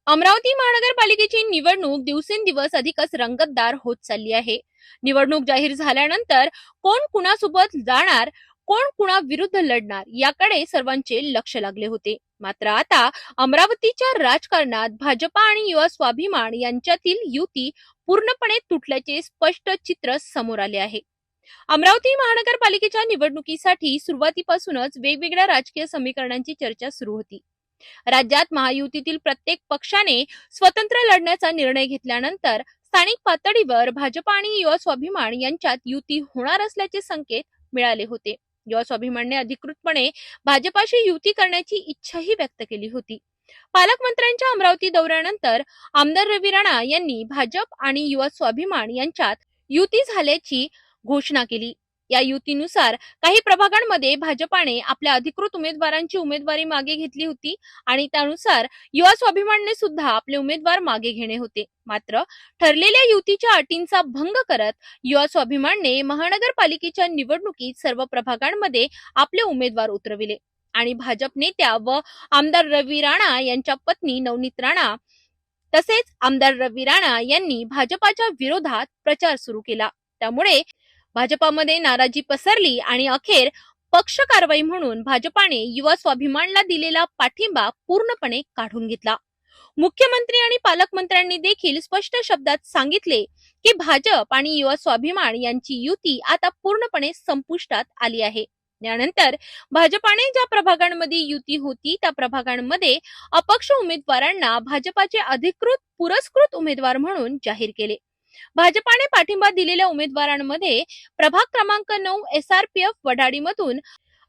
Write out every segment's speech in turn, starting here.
अमरावती महानगरपालिकेची निवडणूक दिवसेंदिवस अधिकच रंगतदार होत चालली आहे। निवडणूक जाहीर झाल्यानंतर कोण कुणासोबत जाणार, कोण कुणाविरुद्ध लढणार याकडे सर्वांचे लक्ष लागले होते। मात्र आता अमरावतीच्या राजकारणात भाजपा आणि युवा स्वाभिमान यांच्यातील युती पूर्णपणे तुटल्याचे स्पष्ट चित्र समोर आले आहे। अमरावती महानगरपालिकेच्या निवडणुकीसाठी सुरुवातीपासूनच वेगवेगळ्या राजकीय समीकरणांची चर्चा सुरू होती। राज्यात महायुतीतील प्रत्येक पक्षाने स्वतंत्र लढण्याचा निर्णय घेतल्यानंतर स्थानिक पातळीवर भाजपा आणि युवा स्वाभिमान यांच्यात युती होणार असल्याचे संकेत मिळाले होते। युवा स्वाभिमानने अधिकृतपणे भाजपाशी युती करण्याची इच्छाही व्यक्त केली होती। पालकमंत्र्यांच्या अमरावती दौऱ्यानंतर आमदार रवी राणा यांनी भाजप आणि युवा स्वाभिमान यांच्यात युती झाल्याची घोषणा केली। या युतीनुसार काही प्रभागांमध्ये भाजपाने आपल्या अधिकृत उमेदवारांची उमेदवारी मागे घेतली होती आणि त्यानुसार युवा स्वाभिमानने सुद्धा आपले उमेदवार मागे घेणे होते। मात्र ठरलेल्या युतीच्या अटींचा भंग करत युवा स्वाभिमानने महानगरपालिकेच्या निवडणुकीत सर्व प्रभागांमध्ये आपले उमेदवार उतरविले आणि भाजप नेत्या व आमदार रवी राणा यांच्या पत्नी नवनीत राणा तसेच आमदार रवी राणा यांनी भाजपाच्या विरोधात प्रचार सुरू केला। त्यामुळे भाजपामध्ये नाराजी पसरली आणि अखेर पक्ष कारवाई म्हणून भाजपाने युवा स्वाभिमानला दिलेला पाठिंबा पूर्णपणे काढून घेतला। मुख्यमंत्री आणि पालकमंत्र्यांनी देखील स्पष्ट शब्दात सांगितले की भाजप आणि युवा स्वाभिमान यांची युती आता पूर्णपणे संपुष्टात आली आहे। यानंतर भाजपाने ज्या प्रभागांमध्ये युती होती त्या प्रभागांमध्ये अपक्ष उमेदवारांना भाजपाचे अधिकृत पुरस्कृत उमेदवार म्हणून जाहीर केले। भाजपाने पाठिंबा दिलेल्या उमेदवारांमध्ये प्रभाग क्रमांक 9 SRPF वडाळीमधून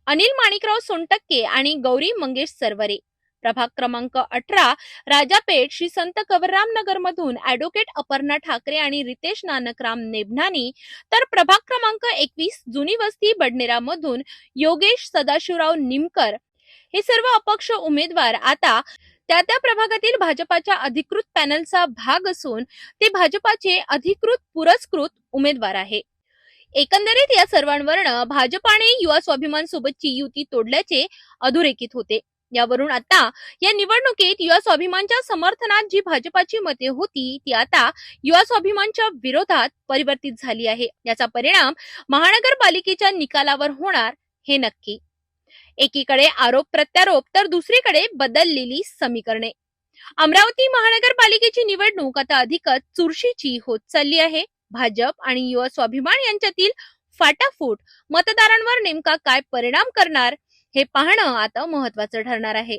अनिल माणिकराव सोनटक्के आणि गौरी मंगेश सरवरे, प्रभाग क्रमांक 18 राजापेठ श्री संत कवरराम नगर मधून ॲडव्होकेट अपर्णा ठाकरे आणि रितेश नानकराम नेभनानी, तर प्रभाग क्रमांक 21 जुनी वस्ती बडनेरा मधून योगेश सदाशिवराव निमकर हे सर्व अपक्ष उमेदवार आता त्या प्रभागातील भाजपाच्या अधिकृत पॅनलचा भाग असून ते भाजपाचे अधिकृत पुरस्कृत उमेदवार आहे। एकंदरीत या सर्वांवरून भाजपाने युवा स्वाभिमान सोबतची युती तोडल्याचे अधोरेखित होते। यावरून आता या निवडणुकीत युवा स्वाभिमानच्या समर्थनात जी भाजपाची मते होती ती आता युवा स्वाभिमानच्या विरोधात परिवर्तित झाली आहे। याचा परिणाम महानगरपालिकेच्या निकालावर होणार हे नक्की। एकीकडे आरोप प्रत्यारोप तर दुसरीकडे बदललेली समीकरणे। अमरावती महानगरपालिकेची निवडणूक आता अधिकच चुरशीची होत चालली आहे। भाजप आणि युवा स्वाभिमान यांच्यातील फाटाफूट मतदारांवर नेमका काय परिणाम करणार हे पाहणं आता महत्त्वाचं ठरणार आहे।